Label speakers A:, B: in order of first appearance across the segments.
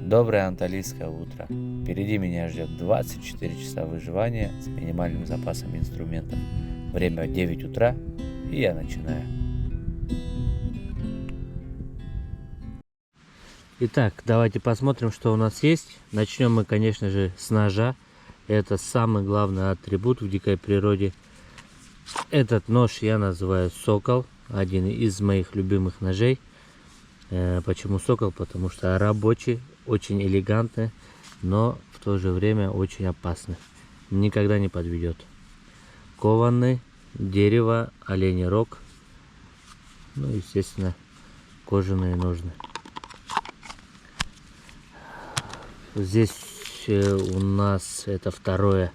A: Доброе анталийское утро. Впереди меня ждет 24 часа выживания с минимальным запасом инструментов. Время 9 утра, и я начинаю. Итак, давайте посмотрим, что у нас есть. Начнем мы, конечно же, с ножа. Это самый главный атрибут в дикой природе. Этот нож я называю сокол. Один из моих любимых ножей. Почему сокол? Потому что рабочий, очень элегантный, но в то же время очень опасный. Никогда не подведет. Кованный, дерево, оленей рог. Ну, естественно, кожаные ножны. Здесь у нас это второе.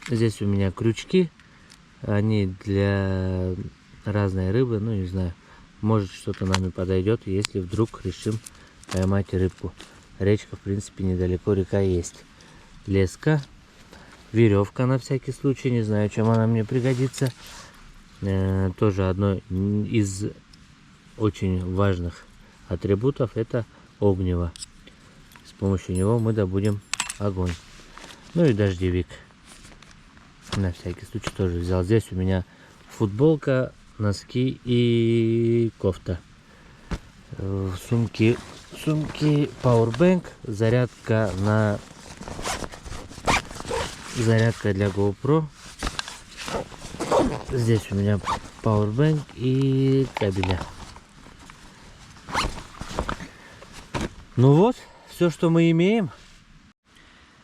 A: Здесь у меня крючки. Они для разной рыбы. Ну, не знаю. Может, что-то нам и подойдет, если вдруг решим поймать рыбку. Речка, в принципе, недалеко, река есть. Леска. Веревка на всякий случай. Не знаю, чем она мне пригодится. Тоже одно из очень важных атрибутов — это огниво. С помощью него мы добудем огонь. Ну и дождевик. На всякий случай тоже взял. Здесь у меня футболка, носки и кофта. Сумки Powerbank, зарядка для GoPro. Здесь у меня Powerbank и кабеля. Ну вот, все, что мы имеем.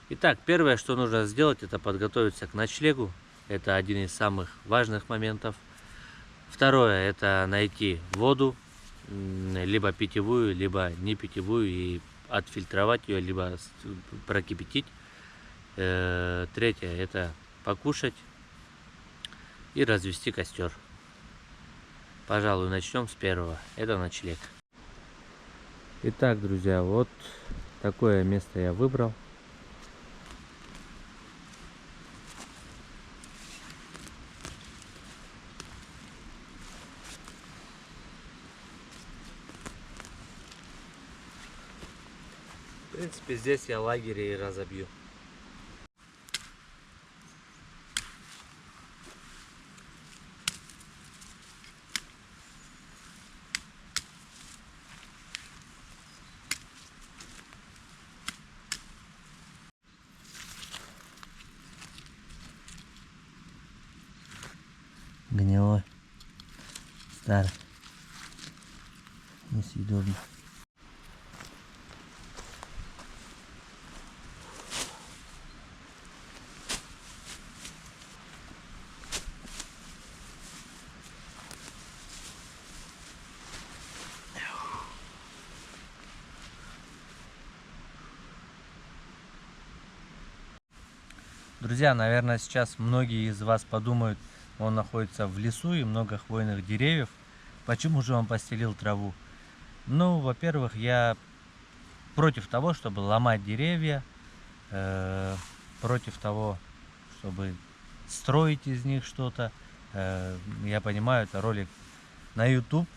A: Итак, первое, что нужно сделать, это подготовиться к ночлегу. Это один из самых важных моментов. Второе, это найти воду, либо питьевую, либо не питьевую, и отфильтровать ее, либо прокипятить. Третье, это покушать и развести костер. Пожалуй, начнем с первого. Это ночлег. Итак, друзья, вот такое место я выбрал. В принципе, здесь я лагерь и разобью. Гнилой, старый, несъедобный. Друзья, наверное, сейчас многие из вас подумают, он находится в лесу и много хвойных деревьев. Почему же он постелил траву? Ну, во-первых, я против того, чтобы ломать деревья, против того, чтобы строить из них что-то. Я понимаю, это ролик на YouTube,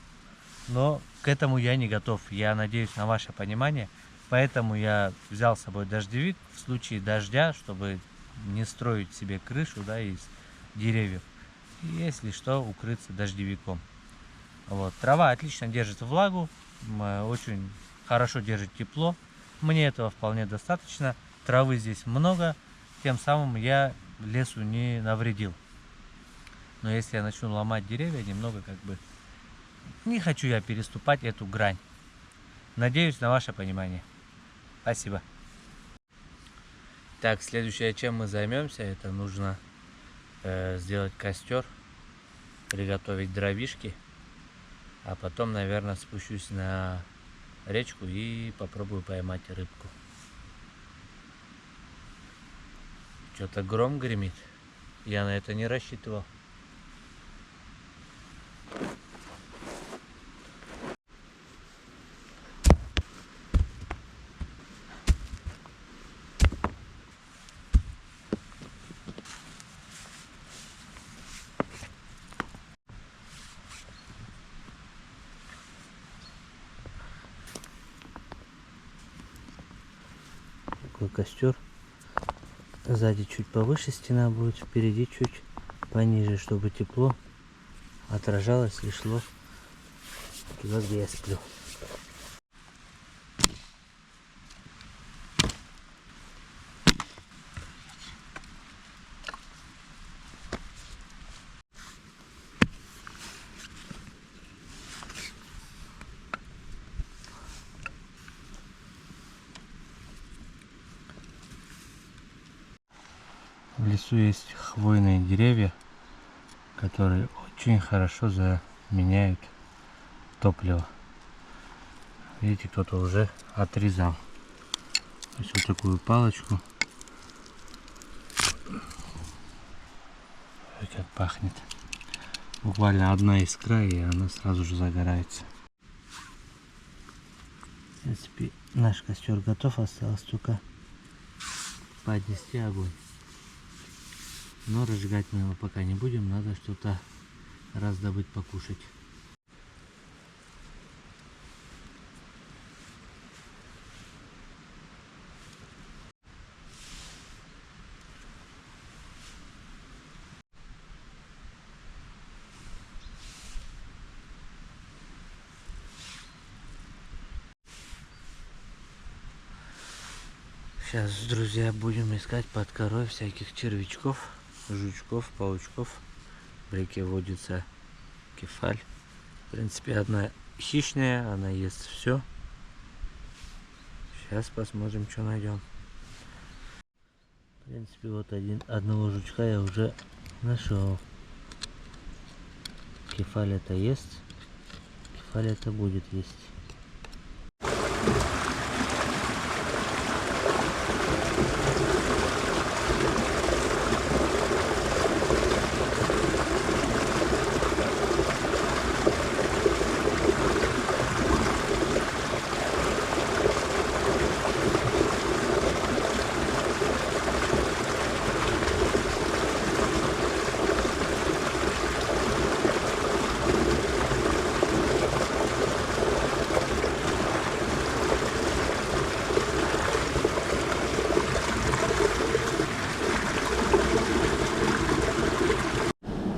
A: но к этому я не готов. Я надеюсь на ваше понимание. Поэтому я взял с собой дождевик в случае дождя, чтобы не строить себе крышу, да, из деревьев. И если что, укрыться дождевиком. Вот. Трава отлично держит влагу, очень хорошо держит тепло. Мне этого вполне достаточно. Травы здесь много, тем самым я лесу не навредил. Но если я начну ломать деревья, немного как бы не хочу я переступать эту грань. Надеюсь на ваше понимание. Спасибо. Так, следующее, чем мы займемся, это нужно сделать костер, приготовить дровишки, а потом, наверное, спущусь на речку и попробую поймать рыбку. Что-то гром гремит. Я на это не рассчитывал. такой костер. Сзади чуть повыше стена будет, впереди чуть пониже, чтобы тепло отражалось и шло туда, где я сплю. В лесу есть хвойные деревья, которые очень хорошо заменяют топливо. Видите, кто-то уже отрезал. То есть вот такую палочку. Ой, как пахнет. Буквально одна искра, и она сразу же загорается. В принципе, наш костер готов, осталось только поднести огонь. Но разжигать мы его пока не будем, надо что-то раздобыть покушать. Сейчас, друзья, будем искать под корой всяких червячков, жучков, паучков. В реке водится кефаль. В принципе, одна хищная, она ест все. Сейчас посмотрим, что найдем. В принципе, вот одного жучка я уже нашел. Кефаль это ест, кефаль это будет есть.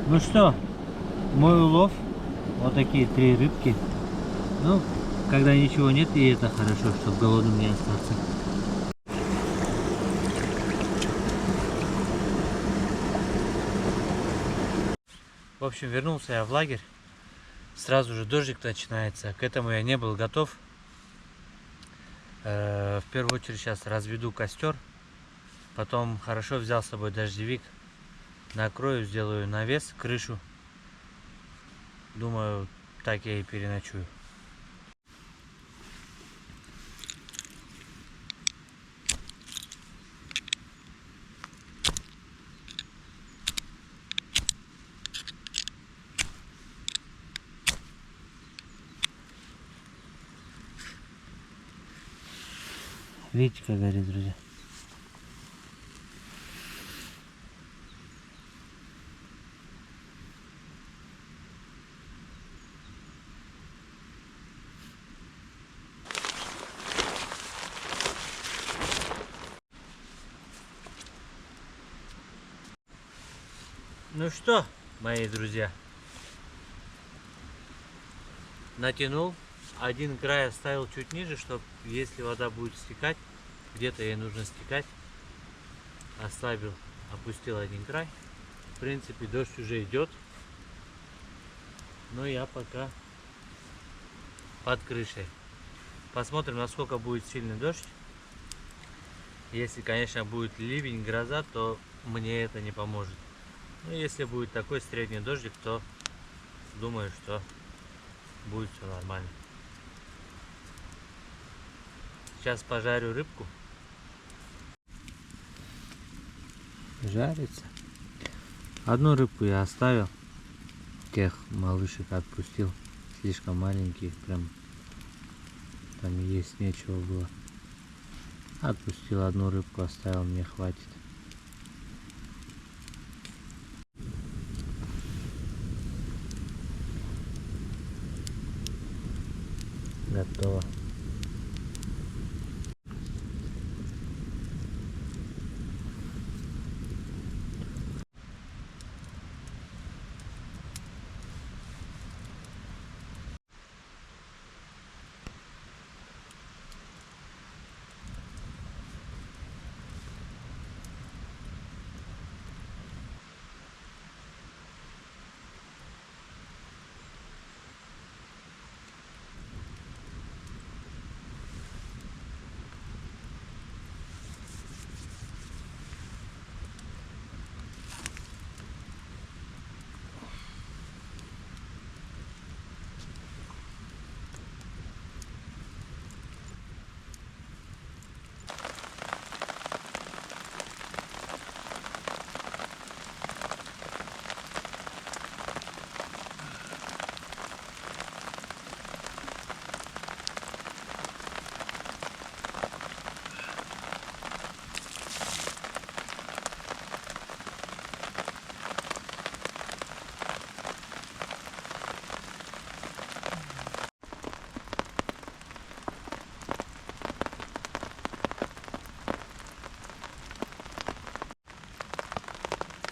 A: Ну что, мой улов, вот такие 3 рыбки. Ну, когда ничего нет, и это хорошо, чтобы голодным не остаться. В общем, вернулся я в лагерь. Сразу же дождик начинается. К этому я не был готов. В первую очередь сейчас разведу костер. Потом хорошо взял с собой дождевик. Накрою, сделаю навес, крышу. Думаю, так я и переночую. Видите, как горит, друзья? Ну что, мои друзья, натянул, один край оставил чуть ниже, чтобы если вода будет стекать, где-то ей нужно стекать, ослабил, опустил один край. В принципе, дождь уже идет, но я пока под крышей. Посмотрим, насколько будет сильный дождь. Если, конечно, будет ливень, гроза, то мне это не поможет. Но если будет такой средний дождик, то думаю, что будет все нормально. Сейчас пожарю рыбку. Жарится. Одну рыбку я оставил. Тех малышек отпустил. Слишком маленьких, прям там есть нечего было. Отпустил одну рыбку, оставил, мне хватит. Готово.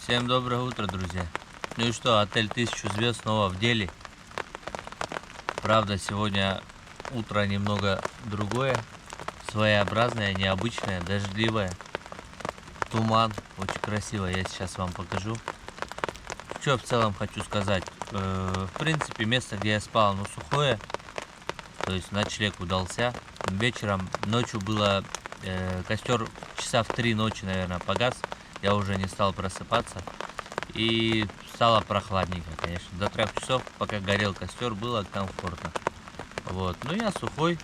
A: Всем доброе утро, друзья. Ну и что, отель 1000 звезд снова в деле. Правда, сегодня утро немного другое, своеобразное, необычное, дождливое. Туман, очень красиво, я сейчас вам покажу. Что в целом хочу сказать. В принципе, место, где я спал, оно сухое. То есть ночлег удался. Вечером, ночью было костер часа в 3 ночи, наверное, погас. Я уже не стал просыпаться. И стало прохладненько, конечно. До 3 часов, пока горел костер, было комфортно. Вот. Но я сухой,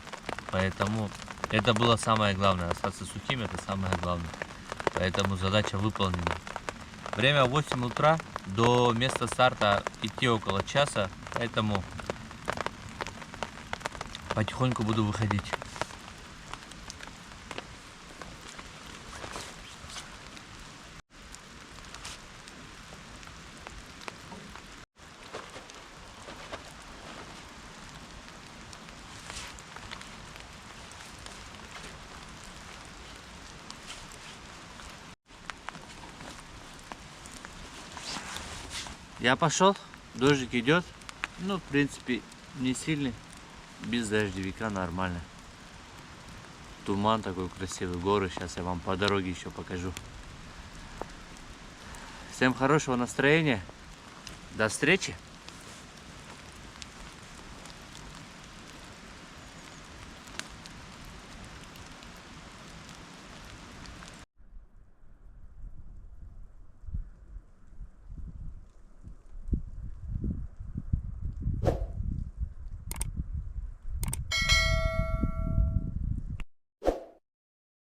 A: поэтому это было самое главное. Остаться сухим — это самое главное. Поэтому задача выполнена. Время 8 утра. До места старта идти около часа. Поэтому потихоньку буду выходить. Я пошел, дождик идет. Ну, в принципе, не сильный. Без дождевика нормально. Туман такой красивый, горы. Сейчас я вам по дороге еще покажу. Всем хорошего настроения. До встречи.